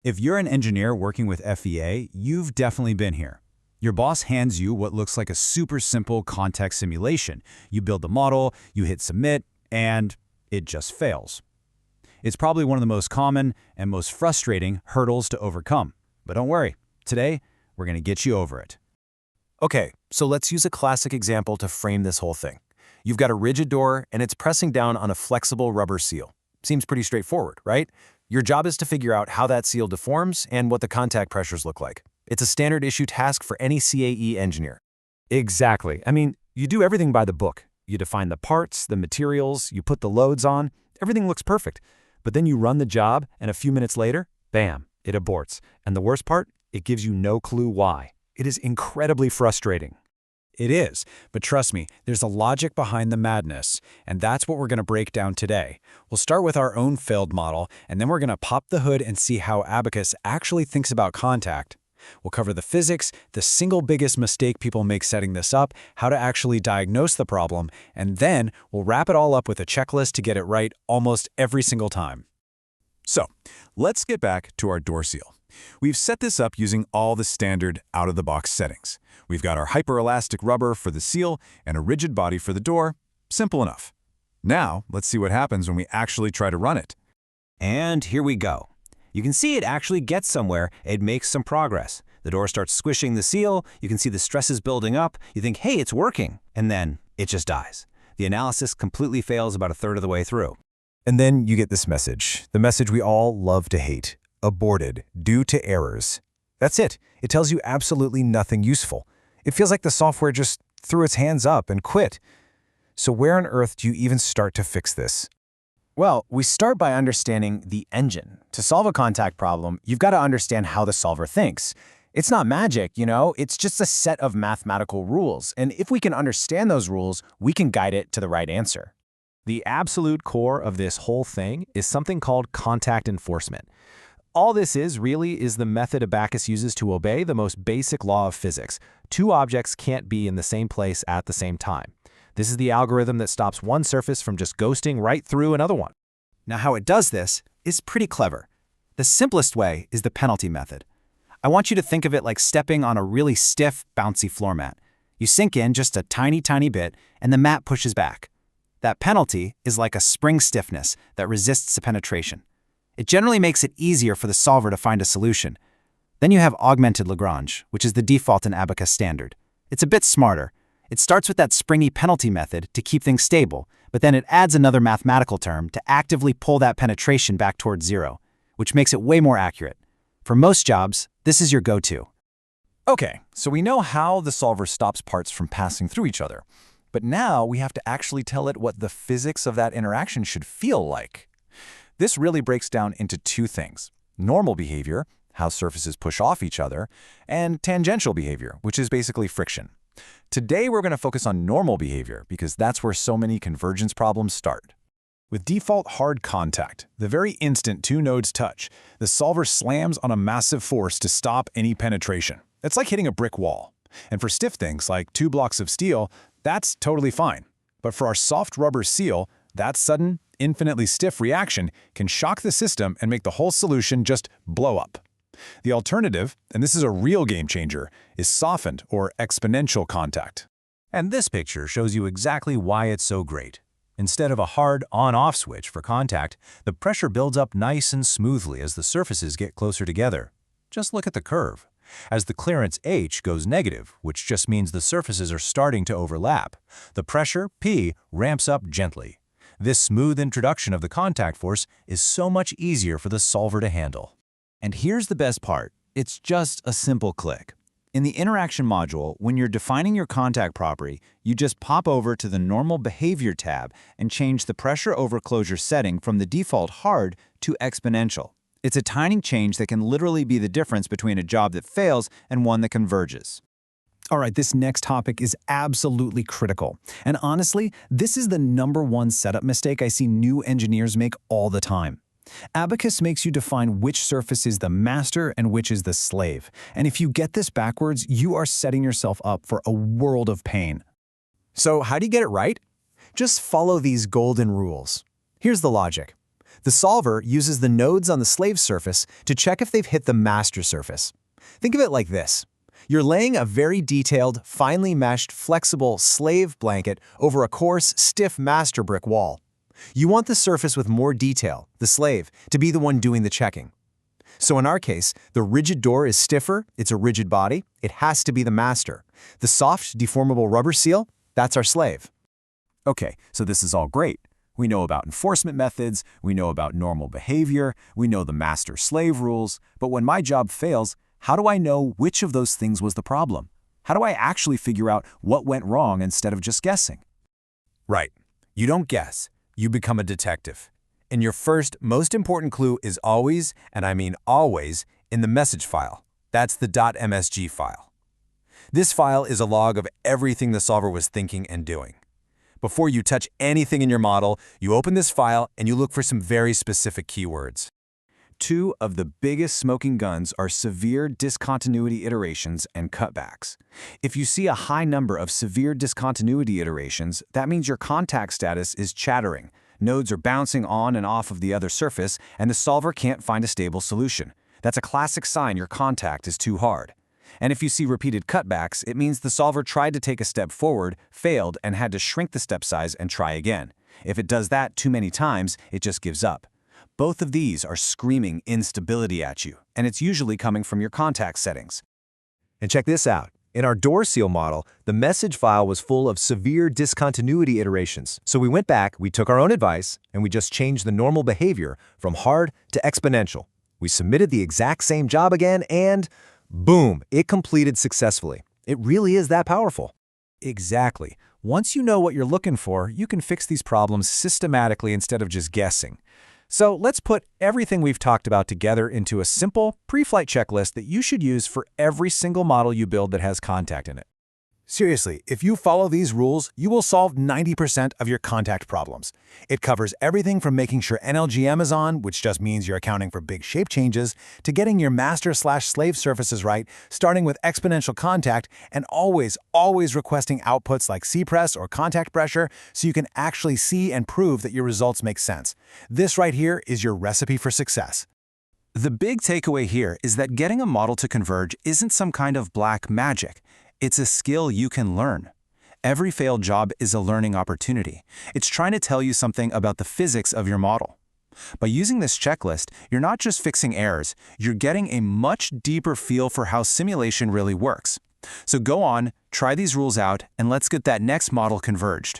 If you're an engineer working with FEA, you've definitely been here. Your boss hands you what looks like a super simple context simulation. You build the model, you hit submit, and it just fails. It's probably one of the most common and most frustrating hurdles to overcome. But don't worry, today we're going to get you over it. Okay, so let's use a classic example to frame this whole thing. You've got a rigid door and it's pressing down on a flexible rubber seal. Seems pretty straightforward, right? Your job is to figure out how that seal deforms and what the contact pressures look like. It's a standard issue task for any CAE engineer. Exactly. I mean, you do everything by the book. You define the parts, the materials, you put the loads on, everything looks perfect. But then you run the job and a few minutes later, bam, it aborts. And the worst part, it gives you no clue why. It is incredibly frustrating. It is, but trust me, there's a logic behind the madness, and that's what we're going to break down today. We'll start with our own failed model, and then we're going to pop the hood and see how Abaqus actually thinks about contact. We'll cover the physics, the single biggest mistake people make setting this up, how to actually diagnose the problem, and then we'll wrap it all up with a checklist to get it right almost every single time. So, let's get back to our door seal. We've set this up using all the standard out-of-the-box settings. We've got our hyperelastic rubber for the seal and a rigid body for the door. Simple enough. Now, let's see what happens when we actually try to run it. And here we go. You can see it actually gets somewhere. It makes some progress. The door starts squishing the seal. You can see the stresses building up. You think, hey, it's working. And then it just dies. The analysis completely fails about a third of the way through. And then you get this message, the message we all love to hate. Aborted due to errors. That's it. It tells you absolutely nothing useful. It feels like the software just threw its hands up and quit. So where on earth do you even start to fix this? Well, we start by understanding the engine. To solve a contact problem, you've got to understand how the solver thinks. It's not magic, it's just a set of mathematical rules. And if we can understand those rules, we can guide it to the right answer. The absolute core of this whole thing is something called contact enforcement. All this is really is the method Abaqus uses to obey the most basic law of physics. Two objects can't be in the same place at the same time. This is the algorithm that stops one surface from just ghosting right through another one. Now, how it does this is pretty clever. The simplest way is the penalty method. I want you to think of it like stepping on a really stiff, bouncy floor mat. You sink in just a tiny, tiny bit, and the mat pushes back. That penalty is like a spring stiffness that resists the penetration. It generally makes it easier for the solver to find a solution. Then you have augmented Lagrange, which is the default in Abaqus standard. It's a bit smarter. It starts with that springy penalty method to keep things stable, but then it adds another mathematical term to actively pull that penetration back towards zero, which makes it way more accurate. For most jobs, this is your go-to. Okay, so we know how the solver stops parts from passing through each other. But now we have to actually tell it what the physics of that interaction should feel like. This really breaks down into two things: normal behavior, how surfaces push off each other, and tangential behavior, which is basically friction. Today we're going to focus on normal behavior because that's where so many convergence problems start. With default hard contact, the very instant two nodes touch, the solver slams on a massive force to stop any penetration. It's like hitting a brick wall. And for stiff things like 2 blocks of steel, that's totally fine. But for our soft rubber seal, that sudden, infinitely stiff reaction can shock the system and make the whole solution just blow up. The alternative, and this is a real game changer, is softened or exponential contact. And this picture shows you exactly why it's so great. Instead of a hard on-off switch for contact, the pressure builds up nice and smoothly as the surfaces get closer together. Just look at the curve. As the clearance H goes negative, which just means the surfaces are starting to overlap, the pressure, P, ramps up gently. This smooth introduction of the contact force is so much easier for the solver to handle. And here's the best part. It's just a simple click. In the interaction module, when you're defining your contact property, you just pop over to the normal behavior tab and change the pressure over closure setting from the default hard to exponential. It's a tiny change that can literally be the difference between a job that fails and one that converges. All right, this next topic is absolutely critical. And honestly, this is the #1 setup mistake I see new engineers make all the time. Abaqus makes you define which surface is the master and which is the slave. And if you get this backwards, you are setting yourself up for a world of pain. So how do you get it right? Just follow these golden rules. Here's the logic. The solver uses the nodes on the slave surface to check if they've hit the master surface. Think of it like this. You're laying a very detailed, finely meshed, flexible slave blanket over a coarse, stiff master brick wall. You want the surface with more detail, the slave, to be the one doing the checking. So in our case, the rigid door is stiffer, it's a rigid body, it has to be the master. The soft, deformable rubber seal, that's our slave. Okay, so this is all great. We know about enforcement methods, we know about normal behavior, we know the master-slave rules, but when my job fails, how do I know which of those things was the problem? How do I actually figure out what went wrong instead of just guessing? Right. You don't guess. You become a detective. And your first, most important clue is always, and I mean always, in the message file. That's the .msg file. This file is a log of everything the solver was thinking and doing. Before you touch anything in your model, you open this file and you look for some very specific keywords. Two of the biggest smoking guns are severe discontinuity iterations and cutbacks. If you see a high number of severe discontinuity iterations, that means your contact status is chattering. Nodes are bouncing on and off of the other surface, and the solver can't find a stable solution. That's a classic sign your contact is too hard. And if you see repeated cutbacks, it means the solver tried to take a step forward, failed, and had to shrink the step size and try again. If it does that too many times, it just gives up. Both of these are screaming instability at you, and it's usually coming from your contact settings. And check this out. In our door seal model, the message file was full of severe discontinuity iterations. So we went back, we took our own advice, and we just changed the normal behavior from hard to exponential. We submitted the exact same job again, and boom, it completed successfully. It really is that powerful. Exactly. Once you know what you're looking for, you can fix these problems systematically instead of just guessing. So let's put everything we've talked about together into a simple pre-flight checklist that you should use for every single model you build that has contact in it. Seriously, if you follow these rules, you will solve 90% of your contact problems. It covers everything from making sure NLGM is on, which just means you're accounting for big shape changes, to getting your master/slave surfaces right, starting with exponential contact, and always requesting outputs like C-press or contact pressure so you can actually see and prove that your results make sense. This right here is your recipe for success. The big takeaway here is that getting a model to converge isn't some kind of black magic. It's a skill you can learn. Every failed job is a learning opportunity. It's trying to tell you something about the physics of your model. By using this checklist, you're not just fixing errors, you're getting a much deeper feel for how simulation really works. So go on, try these rules out, and let's get that next model converged.